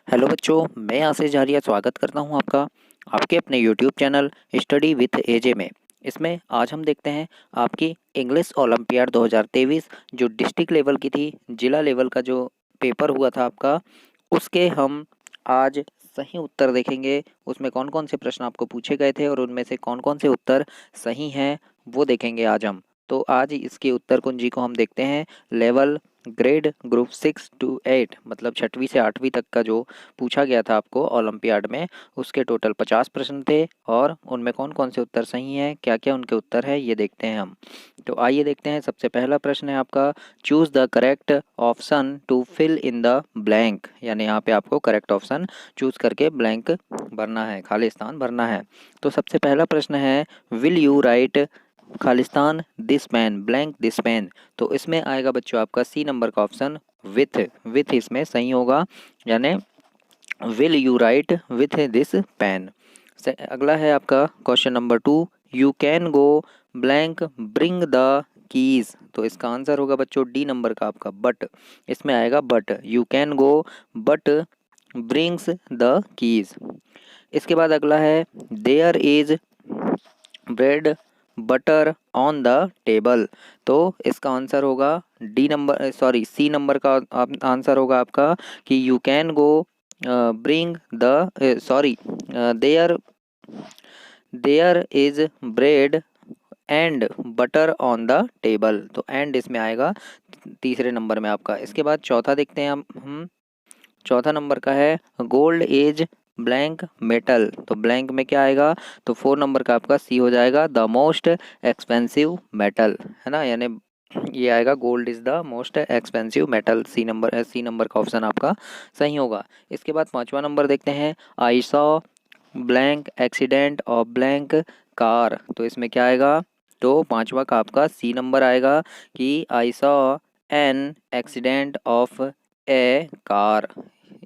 Hello बच्चों, मैं आशीष झारिया स्वागत करता हूं आपका आपके अपने यूट्यूब चैनल स्टडी विथ एजे में। इसमें आज हम देखते हैं आपकी इंग्लिश ओलंपियाड 2023 जो डिस्ट्रिक्ट लेवल की थी, जिला लेवल का जो पेपर हुआ था आपका, उसके हम आज सही उत्तर देखेंगे। उसमें कौन कौन से प्रश्न आपको पूछे गए थे और उनमें से कौन कौन से उत्तर सही हैं वो देखेंगे आज हम। तो आज इसके उत्तर कुंजी को हम देखते हैं। लेवल ग्रेड ग्रुप 6 to 8 मतलब 6वीं से 8वीं तक का जो पूछा गया था आपको ओलंपियाड में, उसके टोटल 50 प्रश्न थे और उनमें कौन कौन से उत्तर सही हैं, क्या क्या उनके उत्तर है, ये देखते हैं हम। तो आइए देखते हैं। सबसे पहला प्रश्न है आपका, choose the correct option to fill in the blank, यानी यहाँ पे आपको करेक्ट ऑप्शन चूज़ करके ब्लैंक भरना है, खाली स्थान भरना है। तो सबसे पहला प्रश्न है, विल यू राइट खालिस्तान this pen blank this pen. तो इसमें आएगा बच्चों आपका सी नंबर का ऑप्शन विथ इसमें सही होगा, यानी will you write with this pen. अगला है आपका question number 2, you can go blank bring the keys. तो इसका आंसर होगा बच्चों डी नंबर का आपका बट। इसमें आएगा but, you can go but brings the keys. इसके बाद अगला है, there is bread butter on the table. तो इसका आंसर होगा सी नंबर का आंसर होगा आपका कि you can go bring the there there is bread and butter on the table. तो एंड इसमें आएगा तीसरे नंबर में आपका। इसके बाद चौथा देखते हैं हम। चौथा नंबर का है, गोल्ड एज ब्लैंक मेटल। तो ब्लैंक में क्या आएगा, तो 4 नंबर का आपका सी हो जाएगा, द मोस्ट एक्सपेंसिव मेटल, है ना, यानी ये आएगा gold is the most expensive metal. C number का ऑप्शन आपका सही होगा। इसके बाद पांचवा नंबर देखते हैं, आई सॉ ब्लैंक एक्सीडेंट और ब्लैंक कार। तो इसमें क्या आएगा, तो पांचवा का आपका सी नंबर आएगा कि I saw an accident of A car.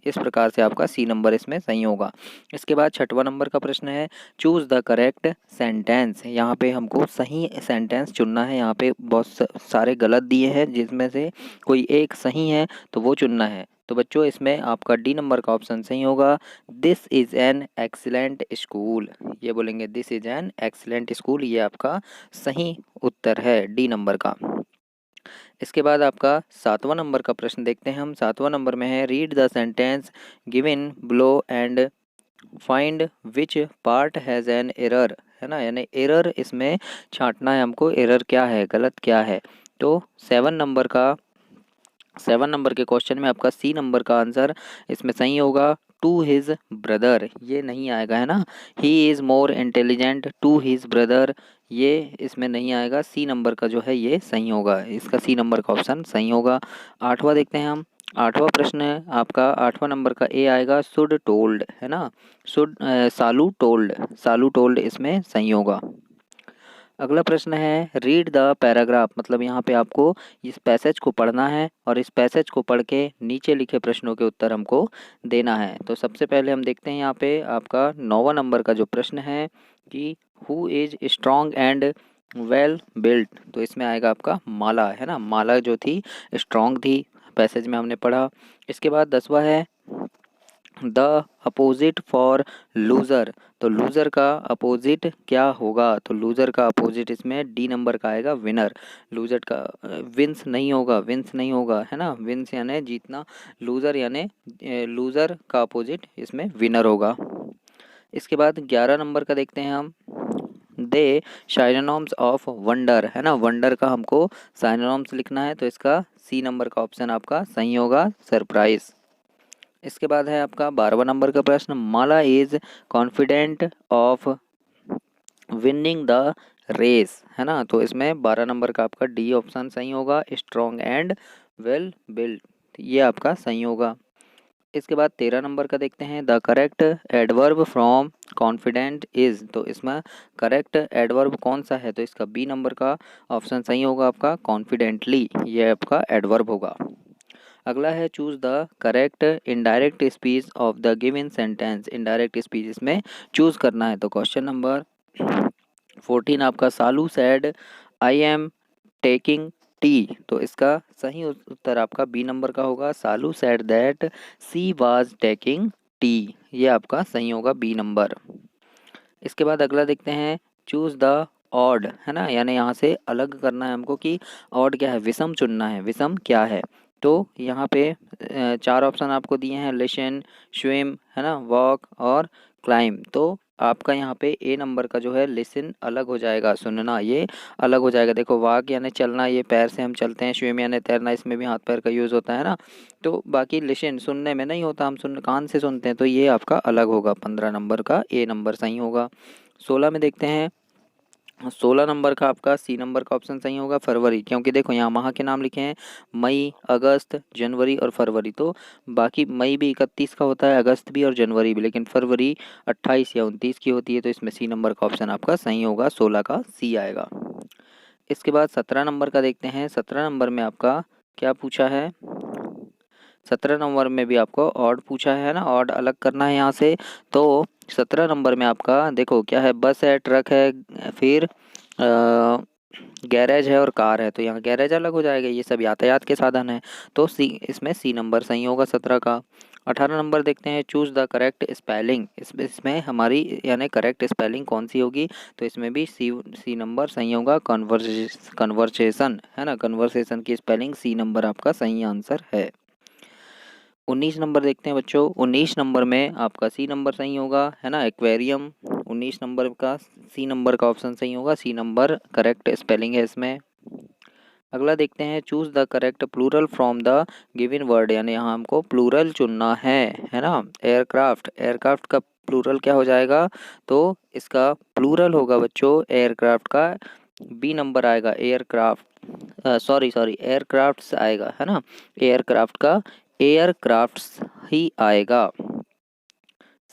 इस प्रकार से आपका सी नंबर इसमें सही होगा। इसके बाद छठवा नंबर का प्रश्न है, चूज़ द करेक्ट सेंटेंस। यहाँ पे हमको सही सेंटेंस चुनना है। यहाँ पे बहुत सारे गलत दिए हैं, जिसमें से कोई एक सही है तो वो चुनना है। तो बच्चों इसमें आपका डी नंबर का ऑप्शन सही होगा, this is an excellent school. ये बोलेंगे this is an excellent school, ये आपका सही उत्तर है डी नंबर का। इसके बाद आपका सातवां नंबर का प्रश्न देखते हैं हम। सातवां नंबर में है, read the sentence given below and find which part has an error, है ना, यानी एरर इसमें छांटना है हमको, एरर क्या है, गलत क्या है। तो 7 नंबर के क्वेश्चन में आपका सी नंबर का आंसर इसमें सही होगा, टू हिज ब्रदर। ये नहीं आएगा, है ना, he is more intelligent to his brother, ये इसमें नहीं आएगा। सी नंबर का जो है ये सही होगा, इसका सी नंबर का ऑप्शन सही होगा। आठवां देखते हैं हम। आठवां प्रश्न है आपका, आठवां नंबर का ए आएगा, शुड टोल्ड, है ना, सालू टोल्ड इसमें सही होगा। अगला प्रश्न है, रीड द पैराग्राफ। मतलब यहाँ पे आपको इस पैसेज को पढ़ना है और इस पैसेज को पढ़ के नीचे लिखे प्रश्नों के उत्तर हमको देना है। तो सबसे पहले हम देखते हैं यहाँ पे आपका 9वां नंबर का जो प्रश्न है कि who is strong and well built. तो इसमें आएगा आपका माला, है ना, माला जो थी स्ट्रॉन्ग थी, पैसेज में हमने पढ़ा। इसके बाद 10वां है, द अपोजिट फॉर लूज़र। तो लूज़र का अपोजिट क्या होगा, तो लूज़र का अपोजिट इसमें डी नंबर का आएगा, विनर। लूज़र का विंस नहीं होगा, है ना, विंस यानी जीतना, लूज़र यानी लूज़र का अपोजिट इसमें विनर होगा। इसके बाद 11 नंबर का देखते हैं हम, दे साइनोनिम्स ऑफ वंडर, है ना, वंडर का हमको साइनोनिम्स लिखना है। तो इसका सी नंबर का ऑप्शन आपका सही होगा, सरप्राइज। इसके बाद है आपका 12वां नंबर का प्रश्न, Mala is confident of winning the race, है ना। तो इसमें 12 नंबर का आपका डी ऑप्शन सही होगा, स्ट्रॉन्ग एंड वेल बिल्ड, ये आपका सही होगा। इसके बाद 13 नंबर का देखते हैं, the correct adverb from confident is. तो इसमें करेक्ट एडवर्ब कौन सा है, तो इसका बी नंबर का ऑप्शन सही होगा आपका, कॉन्फिडेंटली, ये आपका एडवर्ब होगा। अगला है, choose the correct indirect speech of the given sentence. Indirect speech इसमें चूज करना है। तो क्वेश्चन नंबर 14 आपका, Salu said I am taking tea, तो इसका सही उत्तर आपका बी नंबर का होगा। Salu said that she was taking tea, ये आपका सही होगा बी नंबर। इसके बाद अगला देखते हैं, चूज द ऑड, है ना, यानी यहाँ से अलग करना है हमको कि ऑड क्या है, विषम चुनना है, विषम क्या है। तो यहाँ पे चार ऑप्शन आपको दिए हैं, लिसन, स्विम, है ना, वॉक और क्लाइम। तो आपका यहाँ पे ए नंबर का जो है लिसन अलग हो जाएगा, सुनना, ये अलग हो जाएगा। देखो वॉक यानी चलना, ये पैर से हम चलते हैं, स्विम यानी तैरना, इसमें भी हाथ पैर का यूज़ होता है ना। तो बाकी लिसन सुनने में नहीं होता, हम सुन कान से सुनते हैं, तो ये आपका अलग होगा। 15 नंबर का ए नंबर सही होगा। 16 में देखते हैं, 16 नंबर का आपका सी नंबर का ऑप्शन सही होगा, फरवरी, क्योंकि देखो यहाँ माह के नाम लिखे हैं, मई, अगस्त, जनवरी और फरवरी। तो बाकी मई भी 31 का होता है, अगस्त भी और जनवरी भी, लेकिन फरवरी 28 या 29 की होती है। तो इसमें सी नंबर का ऑप्शन आपका सही होगा, 16 का सी आएगा। इसके बाद 17 नंबर का देखते हैं। 17 नंबर में आपका क्या पूछा है, 17 नंबर में भी आपको ऑड पूछा है ना, ऑड अलग करना है यहाँ से। तो 17 नंबर में आपका देखो क्या है, बस है, ट्रक है, फिर गैरेज है और कार है। तो यहाँ गैरेज अलग हो जाएगा, ये सब यातायात के साधन है। तो सी, इसमें सी नंबर सही होगा 17 का। 18 नंबर देखते हैं, चूज द करेक्ट स्पेलिंग, इसमें हमारी यानी करेक्ट स्पेलिंग कौन सी होगी। तो इसमें भी सी नंबर सही होगा, कन्वर्सेशन, है ना, कन्वर्सेशन की स्पेलिंग सी नंबर आपका सही आंसर है। 19 नंबर देखते हैं बच्चों। 19 नंबर में आपका सी नंबर सही होगा, है ना, एक्वेरियम। 19 नंबर का सी नंबर का ऑप्शन सही होगा, सी नंबर करेक्ट स्पेलिंग है इसमें। अगला देखते हैं, choose the correct plural from the given word, यानी यहाँ हमको प्लूरल चुनना है ना। एयरक्राफ्ट, एयरक्राफ्ट का प्लूरल क्या हो जाएगा, तो इसका प्लूरल होगा बच्चों एयरक्राफ्ट का, बी नंबर आएगा, एयरक्राफ्ट, सॉरी एयरक्राफ्ट्स आएगा, है ना, एयरक्राफ्ट का एयरक्राफ्ट्स ही आएगा।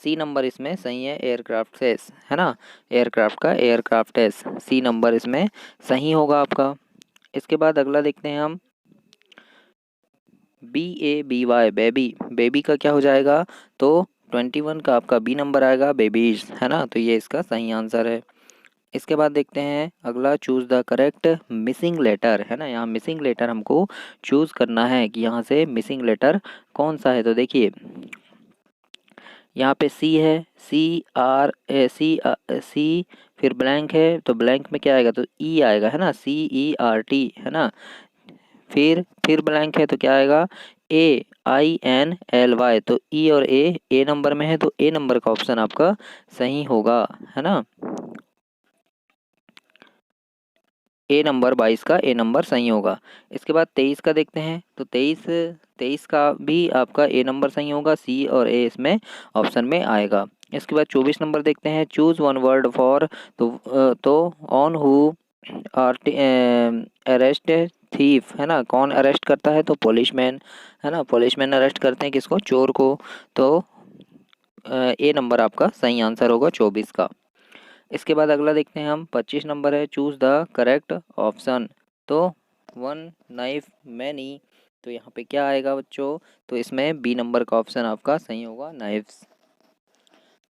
सी नंबर इसमें सही है, एयरक्राफ्ट्स, है ना, एयरक्राफ्ट का एयरक्राफ्ट्स, सी नंबर इसमें सही होगा आपका। इसके बाद अगला देखते हैं हम, BABY, बेबी, बेबी का क्या हो जाएगा, तो 21 का आपका बी नंबर आएगा, बेबीज, है ना। तो ये इसका सही आंसर है। इसके बाद देखते हैं अगला, choose the correct missing letter, है ना, यहाँ मिसिंग लेटर हमको चूज करना है कि यहाँ से मिसिंग लेटर कौन सा है। तो देखिए यहाँ पे सी है, सी फिर ब्लैंक है, तो ब्लैंक में क्या आएगा, तो ई आएगा, है ना, CERT, है ना। फिर ब्लैंक है तो क्या आएगा, AINLY, तो ई और ए नंबर में है, तो ए नंबर का ऑप्शन आपका सही होगा, है ना। ए नंबर 22 का ए नंबर सही होगा। इसके बाद 23 का देखते हैं, तो 23 का भी आपका ए नंबर सही होगा, सी और ए इसमें ऑप्शन में आएगा। इसके बाद 24 नंबर देखते हैं, चूज वन वर्ड फॉर, तो ऑन हु अरेस्ट थीफ, है ना, कौन अरेस्ट करता है, तो पुलिसमैन, है ना, पुलिसमैन अरेस्ट करते हैं किसको, चोर को। तो ए नंबर आपका सही आंसर होगा 24 का। इसके बाद अगला देखते हैं हम, 25 नंबर है, चूज द करेक्ट ऑप्शन, तो वन नाइफ मैनी, तो यहाँ पे क्या आएगा बच्चों, तो इसमें बी नंबर का ऑप्शन आपका सही होगा, नाइफ्स।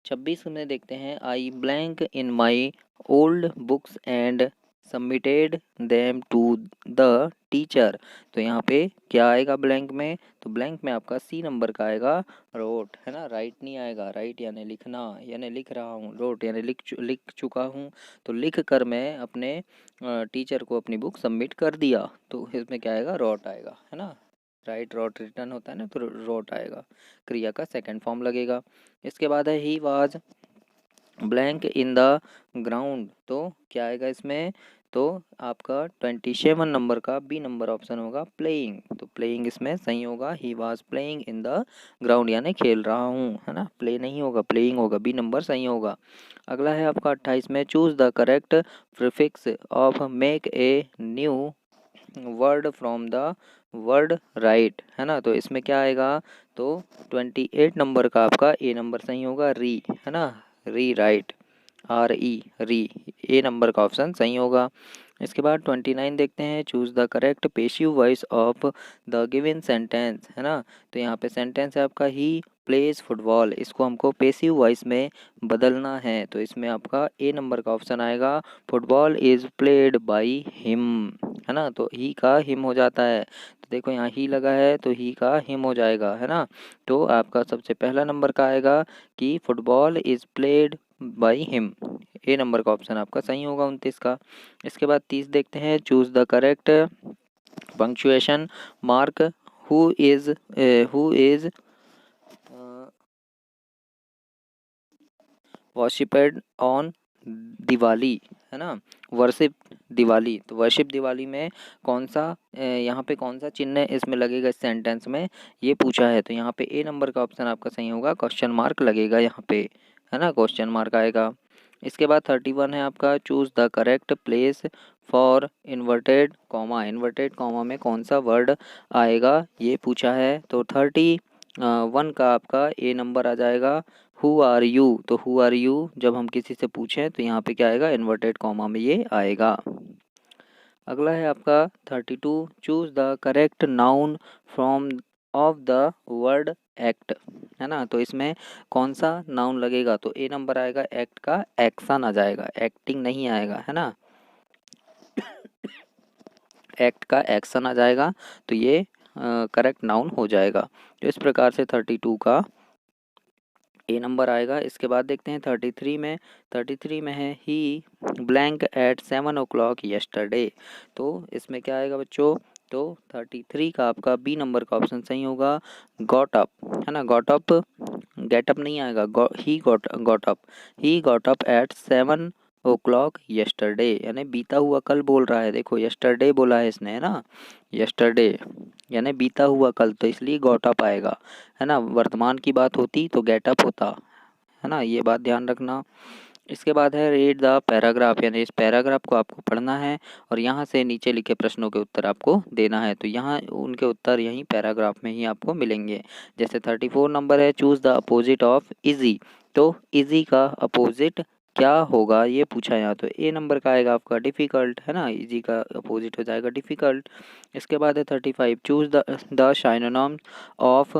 26 में देखते हैं, I blank in my old books and submitted them to the teacher, तो यहाँ पे क्या आएगा ब्लैंक में, तो ब्लैंक में आपका सी नंबर का आएगा, रोट, है ना, राइट नहीं आएगा, राइट यानी लिखना, यानी लिख रहा हूँ, रोट यानी लिख चुका हूँ। तो लिख कर मैं अपने टीचर को अपनी बुक सबमिट कर दिया, तो इसमें क्या आएगा, रोट आएगा, है ना, राइट रोट रिटर्न होता है ना, तो रोट आएगा, क्रिया का सेकंड फॉर्म लगेगा। इसके बाद है, he was blank in the ground, तो क्या आएगा इसमें, तो आपका 27 नंबर का बी नंबर ऑप्शन होगा, प्लेइंग, तो प्लेइंग इसमें सही होगा, he was playing in the ground यानी खेल रहा हूँ, है ना, प्ले नहीं होगा, प्लेइंग होगा, बी नंबर सही होगा। अगला है आपका 28 में, choose the correct prefix of make a new word from the word right, है ना। तो इसमें क्या आएगा, तो 28 नंबर का आपका ए नंबर सही होगा, री, है ना, री राइट, RE, री, ए नंबर का ऑप्शन सही होगा। इसके बाद 29 देखते हैं, choose the correct passive voice of the given sentence, है ना। तो यहाँ पे सेंटेंस है आपका ही प्लेज फुटबॉल, इसको हमको पेसिव वॉइस में बदलना है। तो इसमें आपका ए नंबर का ऑप्शन आएगा, football is played by him, है ना। तो ही का हिम हो जाता है, तो देखो यहाँ ही लगा है तो ही का हिम हो जाएगा, है ना। तो आपका सबसे पहला नंबर का आएगा कि football is played by him, A number का ऑप्शन आपका सही होगा 29 का। इसके बाद 30 देखते हैं, choose the correct punctuation mark who is worshipped on Diwali, है ना। वर्शिप दिवाली, तो वर्शिप दिवाली में कौन सा यहाँ पे कौन सा चिन्ह इसमें लगेगा इस सेंटेंस में, ये पूछा है। तो यहाँ पे ए नंबर का ऑप्शन आपका सही होगा, क्वेश्चन मार्क लगेगा यहाँ पे, है ना, क्वेश्चन मार्क आएगा। इसके बाद 31 है आपका, choose the correct place for inverted comma में कौन सा वर्ड आएगा ये पूछा है। तो 31 का आपका ए नंबर आ जाएगा, हु आर यू। तो हु आर यू जब हम किसी से पूछें तो यहाँ पे क्या आएगा, इन्वर्टेड कॉमा में ये आएगा। अगला है आपका 32, choose the correct noun from of the word act, है ना। तो इसमें कौन सा नाउन लगेगा, तो ए नंबर आएगा, एक्ट का एक्शन आ जाएगा, एक्टिंग नहीं आएगा, है ना। एक्ट का एक्शन आ जाएगा तो ये करेक्ट नाउन हो जाएगा। तो इस प्रकार से 32 का ए नंबर आएगा। इसके बाद देखते हैं 33 में है ही ब्लैंक एट 7 o'clock येस्टरडे। तो इसमें क्या आएगा बच्चों, तो 33 का आपका बी नंबर का ऑप्शन सही होगा, गॉट अप, है ना। गॉट अप, गेट अप नहीं आएगा, he got up at 7 o'clock yesterday, यानी बीता हुआ कल बोल रहा है। देखो येस्टरडे बोला है इसने, है ना, येस्टरडे यानी बीता हुआ कल, तो इसलिए गॉट अप आएगा, है ना। वर्तमान की बात होती तो गेट अप होता, है ना, ये बात ध्यान रखना। इसके बाद है रीड द पैराग्राफ, यानी इस पैराग्राफ को आपको पढ़ना है और यहाँ से नीचे लिखे प्रश्नों के उत्तर आपको देना है। तो यहाँ उनके उत्तर यहीं पैराग्राफ में ही आपको मिलेंगे। जैसे 34 नंबर है, choose the opposite of easy. तो इजी का अपोजिट क्या होगा ये पूछा है यहाँ, तो ए नंबर का आएगा आपका डिफ़िकल्ट, है ना। इजी का अपोजिट हो जाएगा डिफ़िकल्ट। इसके बाद है 35, choose the synonyms of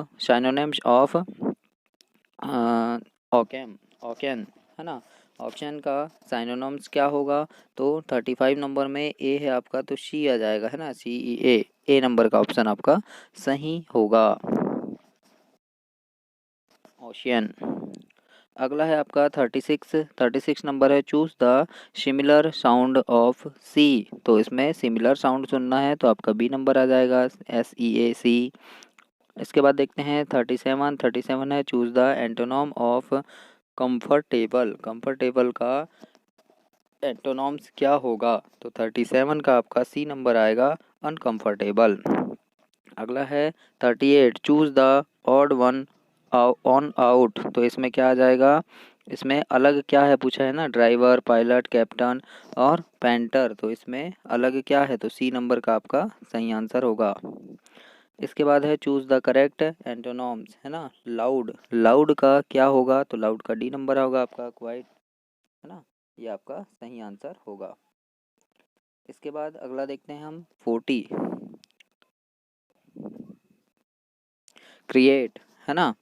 Oaken Oaken, है ना। ऑप्शन का साइनोनिम्स क्या होगा, तो 35 नंबर में ए है आपका, तो सी आ जाएगा, है ना, CEA, ए नंबर का ऑप्शन आपका सही होगा, ओशियन। अगला है आपका 36 नंबर है, choose the similar sound of C. तो इसमें सिमिलर साउंड सुनना है तो आपका बी नंबर आ जाएगा, SEAC। इसके बाद देखते हैं 37 है, चूज़ द एंटोनॉम ऑफ कंफर्टेबल का एंटोनॉम्स क्या होगा, तो 37 का आपका सी नंबर आएगा, अनकंफर्टेबल। अगला है 38, choose the odd one on out. तो इसमें क्या आ जाएगा, इसमें अलग क्या है पूछा है ना, ड्राइवर, पायलट, कैप्टन और पेंटर। तो इसमें अलग क्या है, तो सी नंबर का आपका सही आंसर होगा। इसके बाद है चूज़ द करेक्ट एंटोनॉम्स, है ना। लाउड का क्या होगा, तो लाउड का डी नंबर होगा आपका, क्वाइट, है ना, ये आपका सही आंसर होगा। इसके बाद अगला देखते हैं हम 40, क्रिएट, है ना।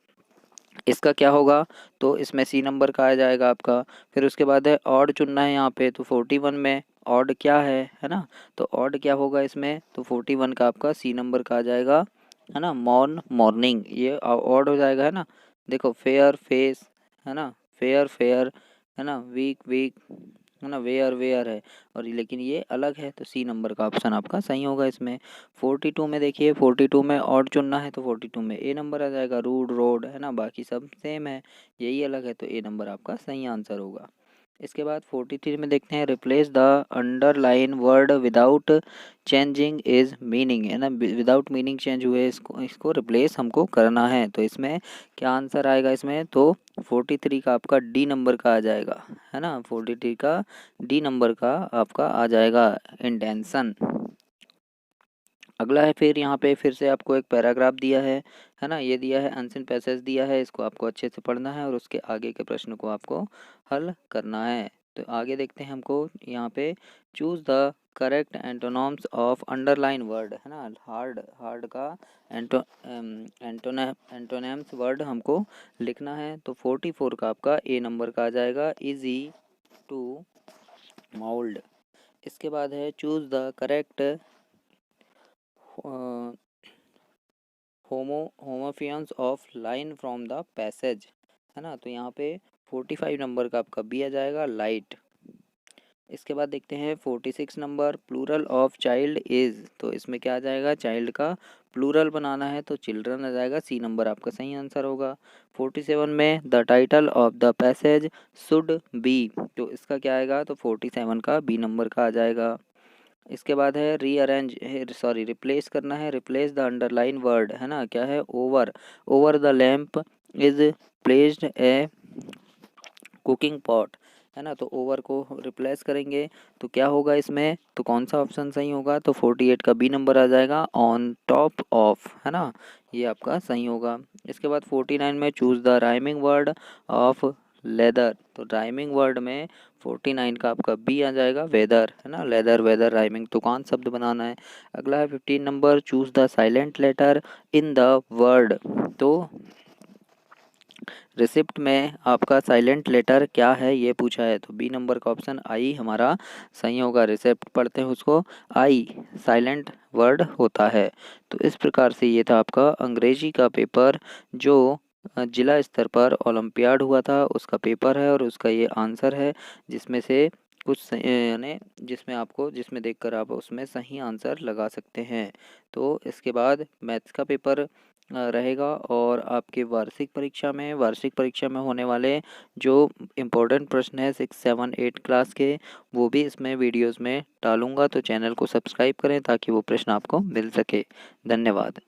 इसका क्या होगा, तो इसमें सी नंबर का आ जाएगा आपका। फिर उसके बाद है ऑड चुनना है यहाँ पे, तो 41 में ऑड क्या है ना। तो ऑड क्या होगा इसमें, तो 41 का आपका सी नंबर का आ जाएगा, है ना, मॉर्निंग, ये ऑड हो जाएगा, है ना। देखो फेयर फेस, है ना, फेयर, है ना, वीक, है ना, वेयर है, और लेकिन ये अलग है, तो सी नंबर का ऑप्शन आपका सही होगा इसमें। 42 में देखिए, 42 में ऑड चुनना है तो 42 में ए नंबर आ जाएगा, रोड, है ना, बाकी सब सेम है, यही अलग है, तो ए नंबर आपका सही आंसर होगा। इसके बाद 43 में देखते हैं, replace the underline word without changing is meaning, है ना, विदाउट मीनिंग चेंज हुए, इसको रिप्लेस हमको करना है। तो इसमें क्या आंसर आएगा इसमें, तो 43 का आपका डी नंबर का आ जाएगा, है ना, 43 का डी नंबर का आपका आ जाएगा, इंटेंशन। अगला है फिर यहाँ पे फिर से आपको एक पैराग्राफ दिया है ना, ये दिया है अनसीन पैसेज दिया है, इसको आपको अच्छे से पढ़ना है और उसके आगे के प्रश्न को आपको हल करना है। तो आगे देखते हैं हमको यहाँ पे, choose the correct antonyms of underline word, है ना। हार्ड हार्ड का एंटोनेम्स वर्ड हमको लिखना है। तो 44 का आपका ए नंबर का आ जाएगा, इजी टू मोल्ड। इसके बाद है choose the correct homophones of line from the passage, है ना। तो यहाँ पे 45 नंबर का आपका बी आ जाएगा, लाइट। इसके बाद देखते हैं 46 number, plural of child is. तो इसमें क्या आ जाएगा, चाइल्ड का प्लूरल बनाना है तो चिल्ड्रन आ जाएगा, सी नंबर आपका सही आंसर होगा। 47 में the title of the passage should be. तो इसका क्या आएगा, तो 47 का बी नंबर का आ जाएगा। इसके बाद है रिप्लेस करना है, रिप्लेस द अंडरलाइन वर्ड, है ना। क्या है, over. Over the lamp is placed a cooking pot, है ना। तो ओवर को रिप्लेस करेंगे तो क्या होगा इसमें, तो कौन सा ऑप्शन सही होगा, तो 48 का बी नंबर आ जाएगा, ऑन टॉप ऑफ, है ना, ये आपका सही होगा। इसके बाद 49 में choose the rhyming word of leather. तो राइमिंग वर्ड में 49 का आपका बी आ जाएगा, वेदर, है ना। लेदर वेदर राइमिंग, तो कौन शब्द बनाना है। अगला है 15 number, choose the silent letter in the word. तो रिसिप्ट में आपका साइलेंट लेटर क्या है ये पूछा है, तो बी नंबर का ऑप्शन आई हमारा सही होगा। रिसिप्ट पढ़ते हैं उसको, आई साइलेंट वर्ड होता है। तो इस प्रकार से ये था आपका अंग्रेजी का पेपर जो जिला स्तर पर ओलंपियाड हुआ था, उसका पेपर है और उसका ये आंसर है, जिसमें से कुछ यानी जिसमें देखकर आप उसमें सही आंसर लगा सकते हैं। तो इसके बाद मैथ्स का पेपर रहेगा, और आपके वार्षिक परीक्षा में होने वाले जो इम्पोर्टेंट प्रश्न है 6, 7, 8 क्लास के, वो भी इसमें वीडियोस में डालूंगा। तो चैनल को सब्सक्राइब करें ताकि वो प्रश्न आपको मिल सके। धन्यवाद।